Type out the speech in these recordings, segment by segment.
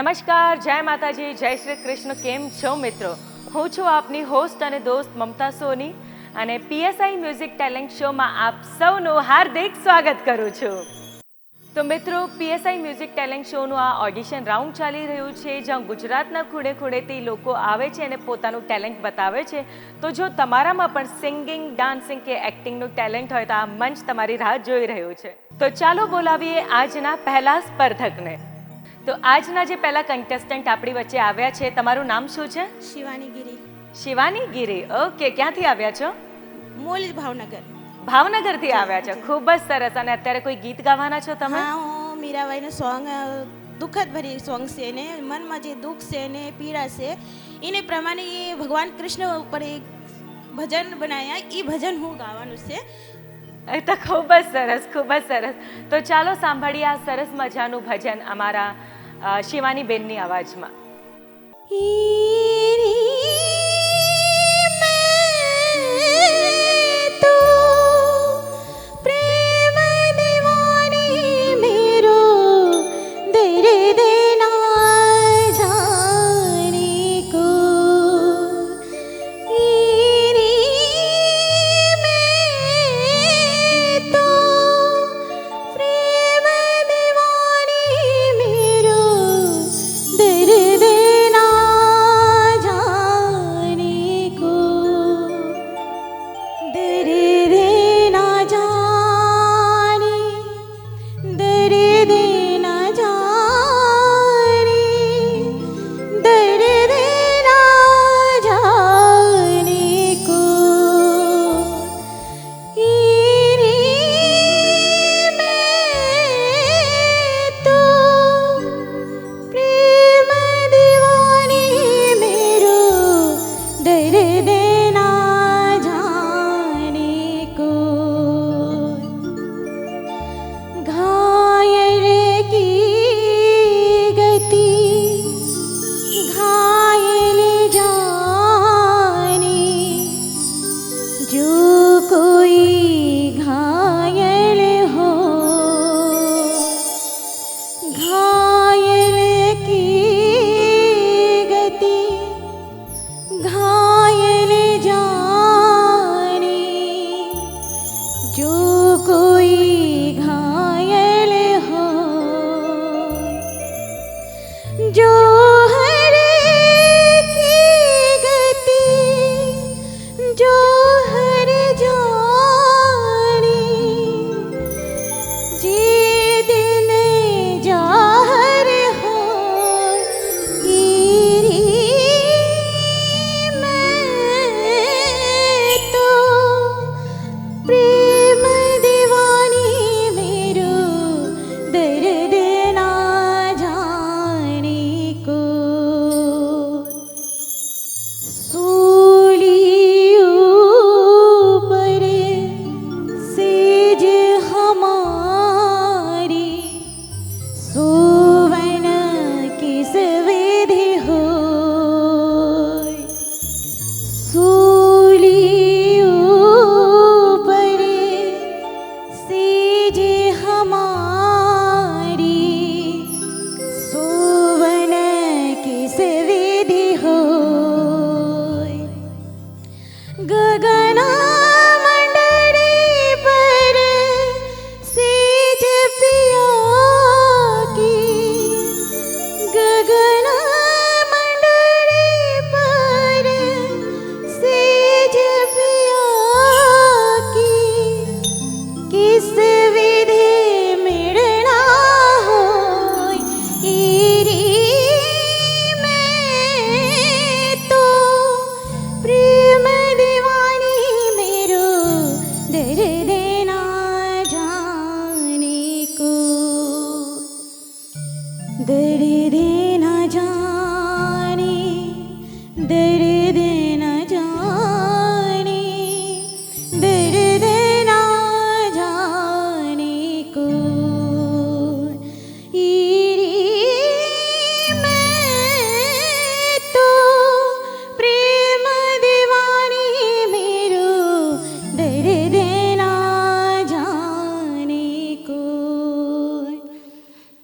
નમસ્કાર, જય માતાજી, જય શ્રી કૃષ્ણ. કેમ છો મિત્રો? હું છું આપની હોસ્ટ અને દોસ્ત મમતા સોની અને પીએસઆઈ મ્યુઝિક ટેલેન્ટ શોમાં આપ સૌનું હાર્દિક સ્વાગત કરું છું. તો મિત્રો, પીએસઆઈ મ્યુઝિક ટેલેન્ટ શોનું આ ઓડિશન રાઉન્ડ ચાલી રહ્યું છે, જ્યાં ગુજરાતના ખૂણે ખૂણેથી લોકો આવે છે અને પોતાનું ટેલેન્ટ બતાવે છે. તો જો તમારામાં પણ સિંગિંગ, ડાન્સિંગ કે એક્ટિંગનું ટેલેન્ટ હોય તો આ મંચ તમારી રાહ જોઈ રહ્યું છે. તો ચાલો બોલાવીએ આજના પહેલા સ્પર્ધકને. તો આજના જે પહેલા કન્ટેસ્ટન્ટ આપણી વચ્ચે આવ્યા છે, તમારું નામ શું છે? શિવાની ગીરી. શિવાની ગીરી, ઓકે. ક્યાંથી આવ્યા છો? મૂળ ભાવનગર. ભાવનગરથી આવ્યા છો, ખૂબ જ સરસ. અને અત્યારે કોઈ ગીત ગાવાના છો તમે? હા, હું મીરાબાઈનું સોંગ, દુઃખદ ભરી સોંગ છે, ને મનમાં જે દુઃખ છે ને પીડા છે એને પ્રમાણે ભગવાન કૃષ્ણ ઉપર એક ભજન બનાવ્યા, એ ભજન હું ગાવાનું છે. એ તો ખૂબ જ સરસ, ખૂબ જ સરસ. તો ચાલો સાંભળીએ આ સરસ મજાનું ભજન અમારા શિવાની બેનની અવાજમાં.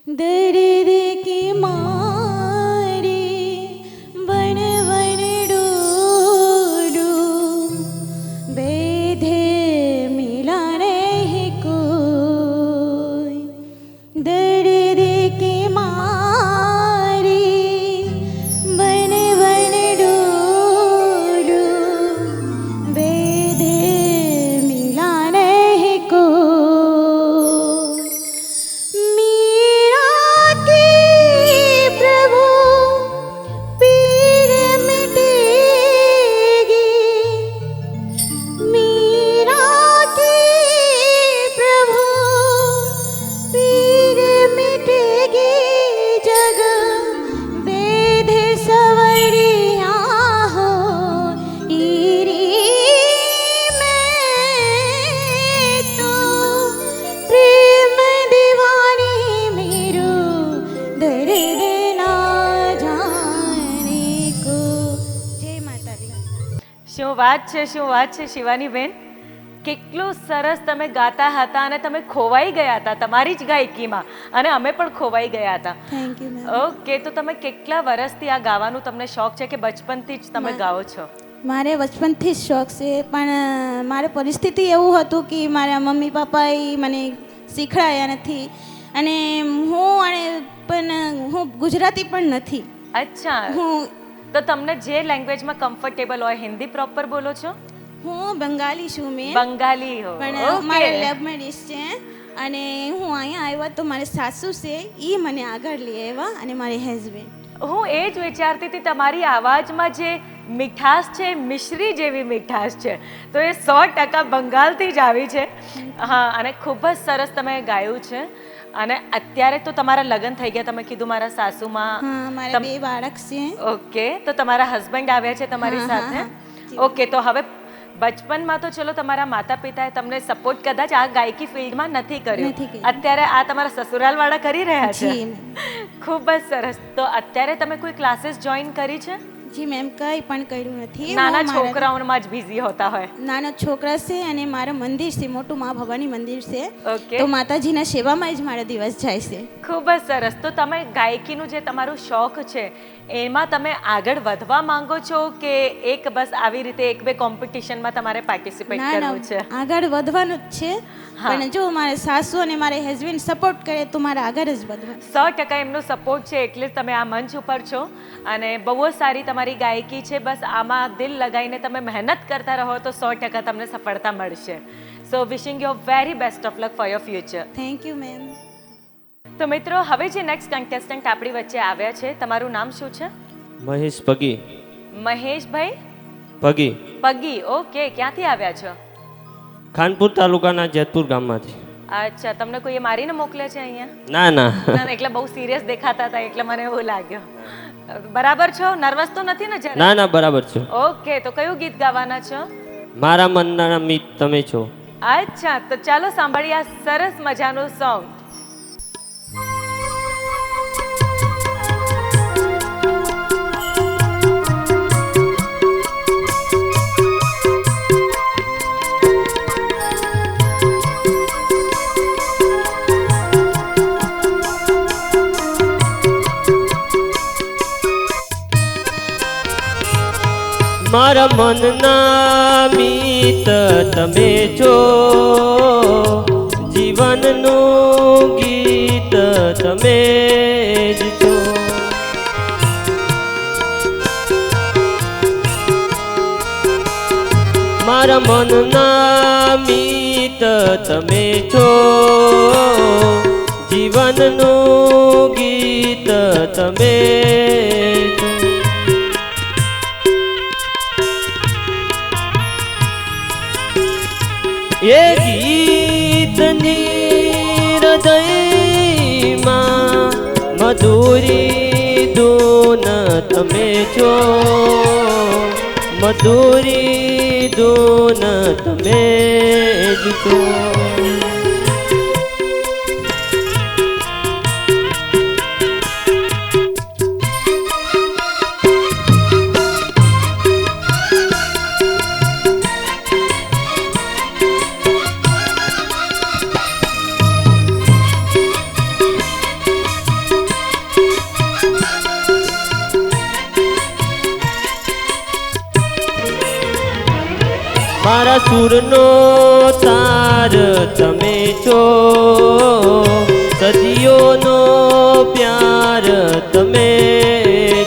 दर्द की વાત છે, શું વાત છે શિવાની બેન. કેટલું સરસ તમે ગાતા હતા અને તમે ખોવાઈ ગયા હતા તમારી જ ગાયકીમાં અને અમે પણ ખોવાઈ ગયા હતા. Thank you ma'am. ઓકે, તો તમે કેટલા વર્ષથી આ ગાવાનું તમને શોખ છે કે બચપનથી જ તમે ગાઓ છો? મારે બચપનથી જ શોખ છે, પણ મારે પરિસ્થિતિ એવું હતું કે મારા મમ્મી પપ્પાએ મને શીખડાયા નથી અને હું ગુજરાતી પણ નથી. અચ્છા, હું તો તમને જે લેંગ્વેજમાં કમ્ફર્ટેબલ હોય, હિન્દી પ્રોપર બોલો છો? હું બંગાળી છું મેં, બંગાળી હો. પણ મારે લવ મેરેજ છે અને હું અહીંયા આવ્યા તો મારે સાસુ છે એ મને આગળ લઈ આવ્યા અને મારે હસબન્ડ. હું એ જ વિચારતી હતી, તમારી આવાજમાં જે મીઠાશ છે મિશ્રી જેવી મીઠાશ છે, તો એ 100% બંગાળથી જ આવી છે. હા, અને ખૂબ જ સરસ તમે ગાયું છે. અને અત્યારે તો તમારા લગ્ન થઈ ગયા, તમે કીધું મારા સાસુમાં. હા, મારા 2 બાળક છે. ઓકે, તો તમારા હસબન્ડ આવ્યા છે તમારી સાથે? ઓકે, તો હવે બચપનમાં તો ચલો તમારા માતા પિતાએ તમને સપોર્ટ કદાચ આ ગાયકી ફિલ્ડમાં નથી કર્યો, અત્યારે આ તમારા સસુરાલ વાળા કરી રહ્યા છે. ખૂબ જ સરસ. તો અત્યારે તમે કોઈ ક્લાસીસ જોઈન કરી છે? જી મેમ, કંઈ પણ કર્યું નથી. નાના છોકરાઓમાં જ બિઝી હોતા હોય. નાના છોકરા છે અને મારા મંદિર છે, મોટું મા ભવાની મંદિર છે. ઓકે, તો માતાજીના સેવામાં જ મારા દિવસ જાય છે. ખૂબ જ સરસ. તો તમે ગાયકીનું જે તમારું શોખ છે એમાં તમે આગળ વધવા માંગો છો કે એક બસ આવી રીતે 1-2 કોમ્પિટિશનમાં તમારે પાર્ટિસિપેટ કરવું છે? આગળ વધવાનું જ છે, પણ જો મારા સાસુ અને મારા હસબન્ડ સપોર્ટ કરે તો મારે આગળ જ વધવાનું. 100% એમનો સપોર્ટ છે એટલે જ તમે આ મંચ ઉપર છો અને બહુ જ સારી તમારી ગાયકી છે. બસ આમાં દિલ લગાવીને તમે મહેનત કરતા રહો તો 100% તમને સફળતા મળશે. So wishing your very best of luck for your future. Thank you ma'am. તો મિત્રો, હવે જે નેક્સ્ટ કન્ટેસ્ટન્ટ આપણી વચ્ચે આવ્યા છે, તમારું નામ શું છે? મહેશ પગી. મહેશભાઈ પગી. પગી. ઓકે, ક્યાંથી આવ્યા છો? ખાનપુર તાલુકાના જેતપુર ગામમાંથી. અચ્છા, તમને કોઈએ મારીને મોકલે છે અહીંયા? ના ના ના, એટલે બહુ સિરિયસ દેખાતા હતા એટલે મને એવું લાગ્યું. બરાબર છો? નર્વસ તો નથી ને જરા? ના ના, બરાબર છે. ઓકે, તો કયું ગીત ગાવાના છો? મારા મનના મિત તમે છો. અચ્છા, તો ચાલો સાંભળીએ આ સરસ મજાનું સોંગ. મારા મનના મિત તમે છો, જીવનનું ગીત તમે જ છો. મારા મનના મિત તમે છો, જીવનનું ગીત તમે છો. એ ગીતની હૃદયમાં મધુરી ધૂન તમે છો, મધુરી ધૂન તમે જ છો. મારા સુરનો તાર તમે છો, સદીઓનો પ્યાર તમે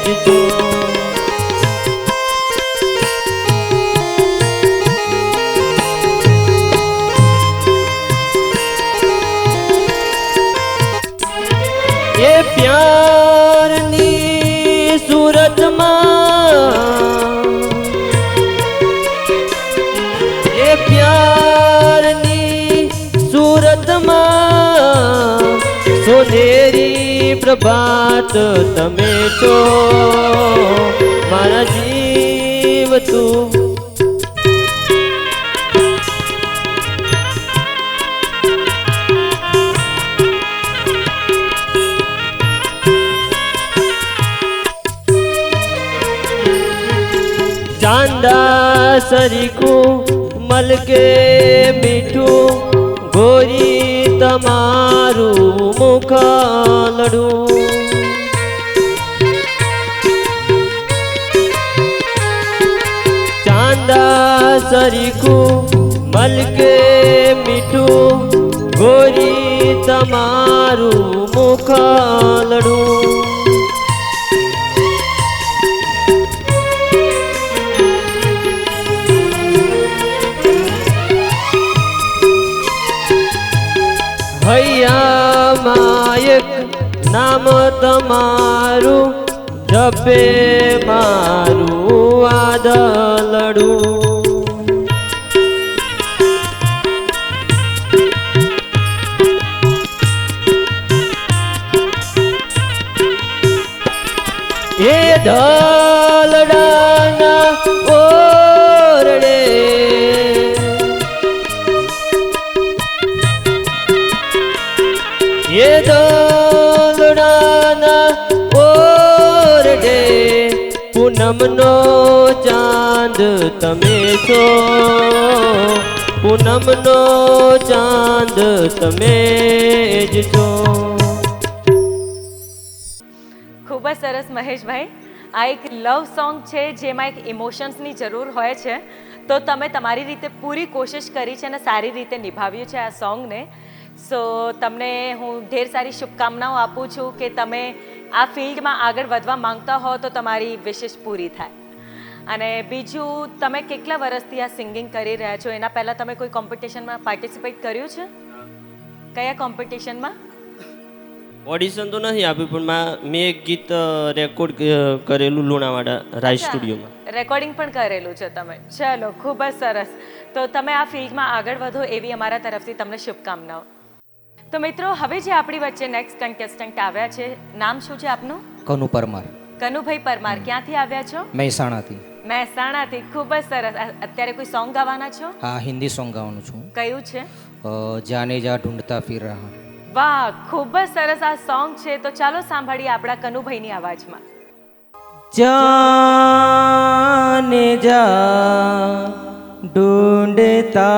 જ છો. એ પ્યારની સુરતમાં, એ પ્યારની સુરતમાં સોનેરી પ્રભાત તમે છો. મારા જીવ તું ચાંદા સરીકું મલકે મીઠું ગોરી તમારું મુખલડું ચાંદા સરીકું મલકે મીઠું ગોરી તમારું મુખલડું હૈયા માયક નામ તમારું જપે મારું આદલડું એ દલડાના ઓરડે એ દલડાના ઓરડે પૂનમનો ચાંદ તમે છો પૂનમનો ચાંદ તમે જ છો ખૂબ જ સરસ મહેશભાઈ. આ એક લવ સોંગ છે જેમાં એક ઇમોશન્સની જરૂર હોય છે, તો તમે તમારી રીતે પૂરી કોશિશ કરી છે અને સારી રીતે નિભાવ્યું છે આ સોંગને. સો તમને હું ઢેર સારી શુભકામનાઓ આપું છું કે તમે આ ફિલ્ડમાં આગળ વધવા માંગતા હો તો તમારી વિશેષ પૂરી થાય. અને બીજું, તમે કેટલા વર્ષથી આ સિંગિંગ કરી રહ્યા છો? એના પહેલાં તમે કોઈ કોમ્પિટિશનમાં પાર્ટિસિપેટ કર્યું છે? કયા કોમ્પિટિશનમાં? ઓડિશન તો નથી આપ્યું પણ મેં એક ગીત રેકોર્ડ કરેલું લુણાવાડા રાજ સ્ટુડિયોમાં. રેકોર્ડિંગ પણ કરેલું છે તમે? ચલો, ખૂબ જ સરસ. તો તમે આ ફિલ્ડમાં આગળ વધો એવી અમારા તરફથી તમને શુભકામનાઓ. તો મિત્રો, હવે જે આપણી વચ્ચે નેક્સ્ટ કન્ટેસ્ટન્ટ આવ્યા છે, નામ શું છે આપનું? કનુ પરમાર. કનુભાઈ પરમાર, ક્યાંથી આવ્યા છો? મહેસાણાથી. મહેસાણાથી, ખૂબ જ સરસ. અત્યારે કોઈ સોંગ ગાવાના છો? હા, હિન્દી સોંગ ગાવાનું છું. કયું છે? જાને જા ઢૂંઢતા ફિર રહા. વાહ, ખૂબ જ સરસ આ સોંગ છે. તો ચાલો સાંભળીએ આપણા કનુભાઈની અવાજમાં. जाने जा ढूंढता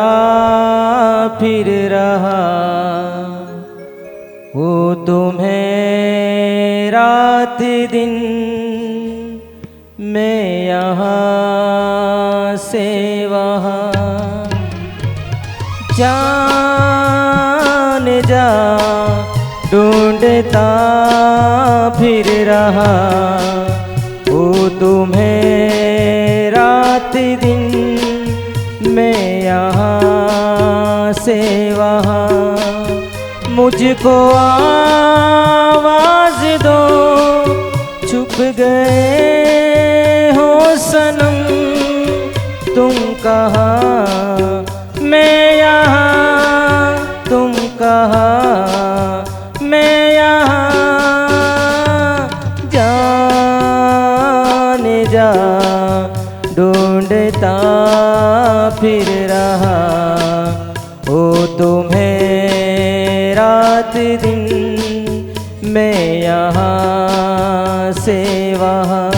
फिर रहा वो तुम्हें रात दिन मैं यहाँ से वहाँ जाने जा ढूंढता फिर रहा वो तुम्हें रात दिन मैं यहाँ से वहाँ मुझको आवाज दो छुप गए हो सनम तुम कहाँ मैं यहाँ तुम कहाँ मैं यहाँ जाने जा ढूंढता फिर रहा ओ तुम्हें रात दिन मैं यहाँ से वहाँ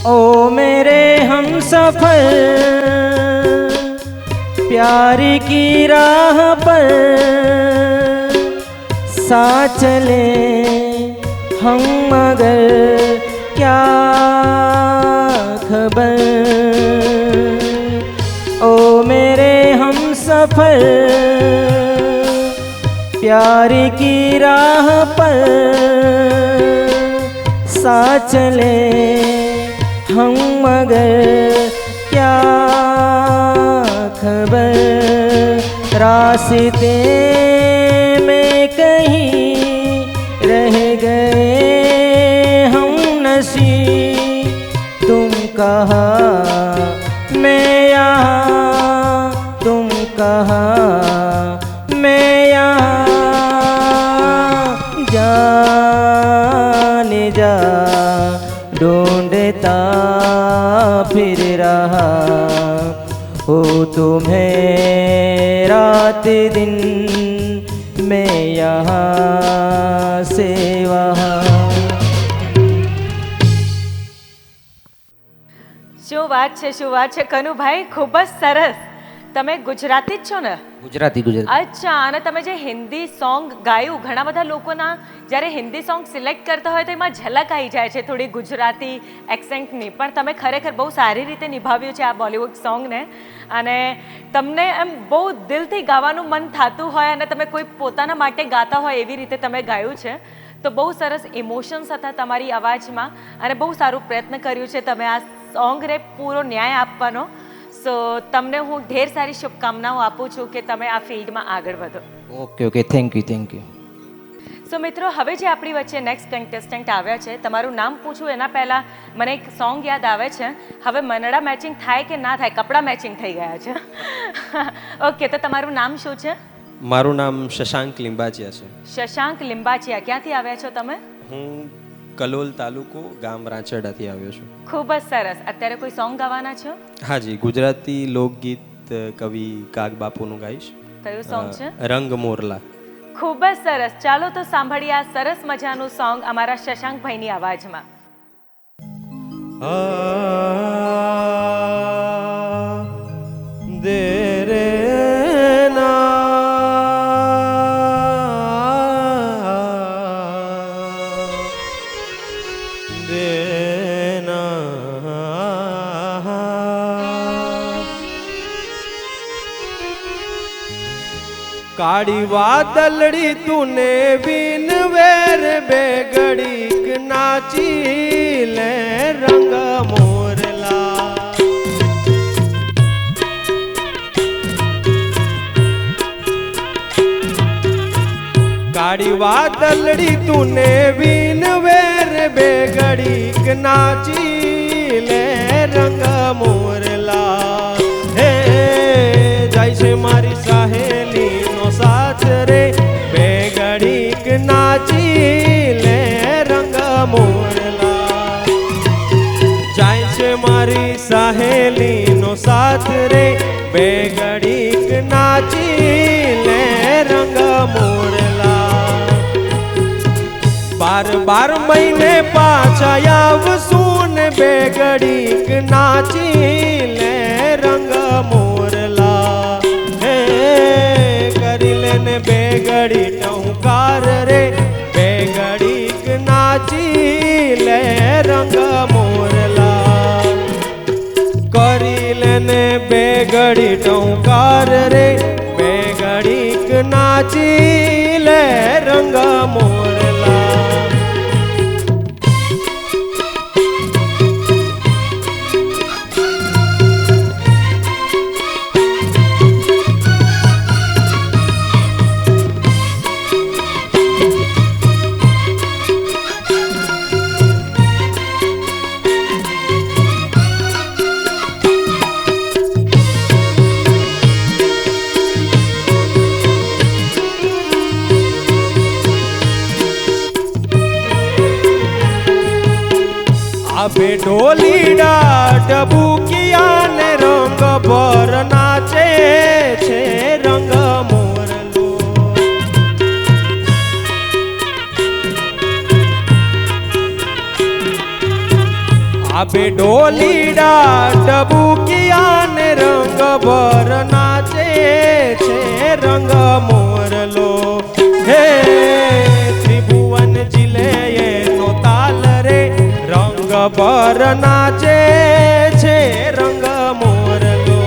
ओ मेरे हम सफर प्यार की राह पर साथ चले हम मगर क्या खबर ओ मेरे हम सफर प्यार की राह पर साथ चले हम मगर क्या खबर रास्ते में कहीं रह गए हम नशी तुम कहाँ मैं यहाँ तुम कहाँ मैं यहाँ जाने जा ढूंढता फिर रहा हूँ तुम्हें रात दिन मैं यहाँ से वहाँ. શું વાત છે કનુભાઈ, ખૂબ જ સરસ. તમે ગુજરાતી જ છો ને? ગુજરાતી. અચ્છા, અને તમે જે હિન્દી સોંગ ગાયું, ઘણા બધા લોકોના જ્યારે હિન્દી સોંગ સિલેક્ટ કરતા હોય તો એમાં ઝલક આવી જાય છે થોડી ગુજરાતી એક્સેન્ટની, પણ તમે ખરેખર બહુ સારી રીતે નિભાવ્યું છે આ બોલિવૂડ સોંગને. અને તમને એમ બહુ દિલથી ગાવાનું મન થતું હોય અને તમે કોઈ પોતાના માટે ગાતા હોય એવી રીતે તમે ગાયું છે. તો બહુ સરસ ઇમોશન્સ હતા તમારી અવાજમાં અને બહુ સારું પ્રયત્ન કર્યું છે તમે આ સોંગને પૂરો ન્યાય આપવાનો. સો તમને હું ઢેર સારી શુભકામનાઓ આપું છું કે તમે આ ફિલ્ડમાં આગળ વધો. Okay, thank you. સો મિત્રો, હવે જે આપણી વચ્ચે નેક્સ્ટ કન્ટેસ્ટન્ટ આવ્યા છે, તમારું નામ પૂછું એના પહેલાં મને એક સોંગ યાદ આવે છે. હવે મનડા મેચિંગ થાય કે ના થાય, કપડાં મેચિંગ થઈ ગયા છે. ઓકે, તો તમારું નામ શું છે? મારું નામ શશાંક લિંબાચિયા છે. શશાંક લિંબાચિયા. ક્યાંથી આવ્યા છો તમે? હું કલોલ તાલુકો, ગામ રાંચડાથી આવ્યો છું. ખૂબ જ સરસ. અત્યારે કોઈ સોંગ ગાવાના છો? હાજી, ગુજરાતી લોકગીત કવિ કાગ બાપુનું ગાઈશ. કયું સોંગ છે? રંગ મોરલા. ખૂબ જ સરસ. ચાલો તો સાંભળીએ આ સરસ મજાનું સોંગ અમારા શશાંકભાઈની અવાજમાં. દે રે કાળી વાદલડી તુને બીન વેર બેગડીક નાચી લે રંગ મોરલા. કાળી વાદલડી તુને બીન વેર બેગડીક નાચી લે રંગ મોરલા. હે જાય છે મારી સાહેલી સાથ રે બેગડીક નાચી લે રંગ મોરલા. જાય છે મારી સાહેલીનો સાથ રે બેગડીક નાચી લે રંગ મોરલા. 12 મહિને પાછા આવશું ને બેગડીક નાચી લે રંગ મોરલા. ને બેગડી ટહુકાર રે બેગડીક નાચી લે રંગ મોરલા. કરી લેને બેગડી ટહુકાર રે બેગડીક નાચી લે રંગ મોરલા. આભે ઢોલીડા ડબુકિયા ને રંગ ભર નાચે છે રંગ મોરલો. આભે ઢોલીડા ડબુકિયા ને રંગ ભર નાચે છે રંગ મોરલો. હે ત્રિભુવન જિલ્લે નો તાલ રે રંગ ભર નાચે છે રંગ મોરલો.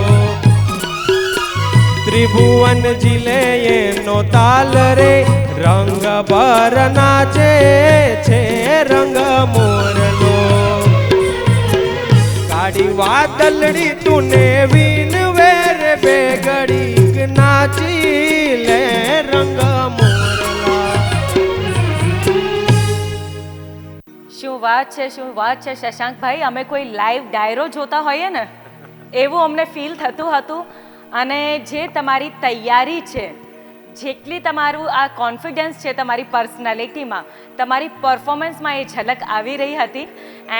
ત્રિભુવન જિલ્લે નો તાલ રે રંગ ભર નાચે છે રંગ મોરલો. કાળી વાદલડી તુને વીન વેર બેગડીક નાચી લે રંગ મોરલા. શું વાત છે શશાંકભાઈ. અમે કોઈ લાઈવ ડાયરો જોતા હોઈએ ને એવું અમને ફીલ થતું હતું. અને જે તમારી તૈયારી છે, જેટલી તમારું આ કોન્ફિડન્સ છે તમારી પર્સનાલિટીમાં, તમારી પરફોર્મન્સમાં એ ઝલક આવી રહી હતી.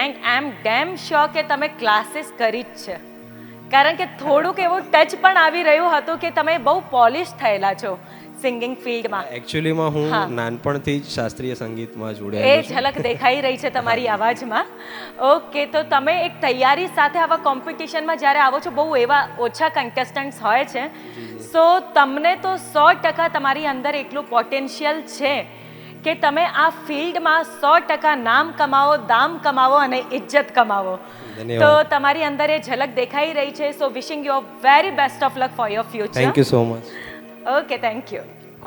And I am damn sure કે તમે ક્લાસીસ કરી જ છે, કારણ કે થોડુંક એવું ટચ પણ આવી રહ્યું હતું કે તમે બહુ પોલિશ થયેલા છો સિંગિંગ ફિલ્ડમાં. એકચ્યુઅલીમાં હા. હું નાનપણથી જ શાસ્ત્રીય સંગીતમાં એ જોડાયેલો છું. ઝલક દેખાઈ રહી છે તમારી અવાજમાં. ઓકે, તો તમે એક તૈયારી સાથે આવા કોમ્પિટિશનમાં જ્યારે આવો છો, બહુ એવા ઓછા કન્ટેસ્ટન્ટ્સ હોય છે, સો તમને તો 100% તમારી અંદર એટલું પોટેન્શિયલ છે કે તમે આ ફિલ્ડમાં 100% નામ કમાવો, દામ કમાવો અને ઇજ્જત કમાવો. ધન્યવાદ. તો તમારી અંદર એ ઝલક દેખાઈ રહી છે. So wishing you very best of luck for your future. Thank you so much. Okay, thank you.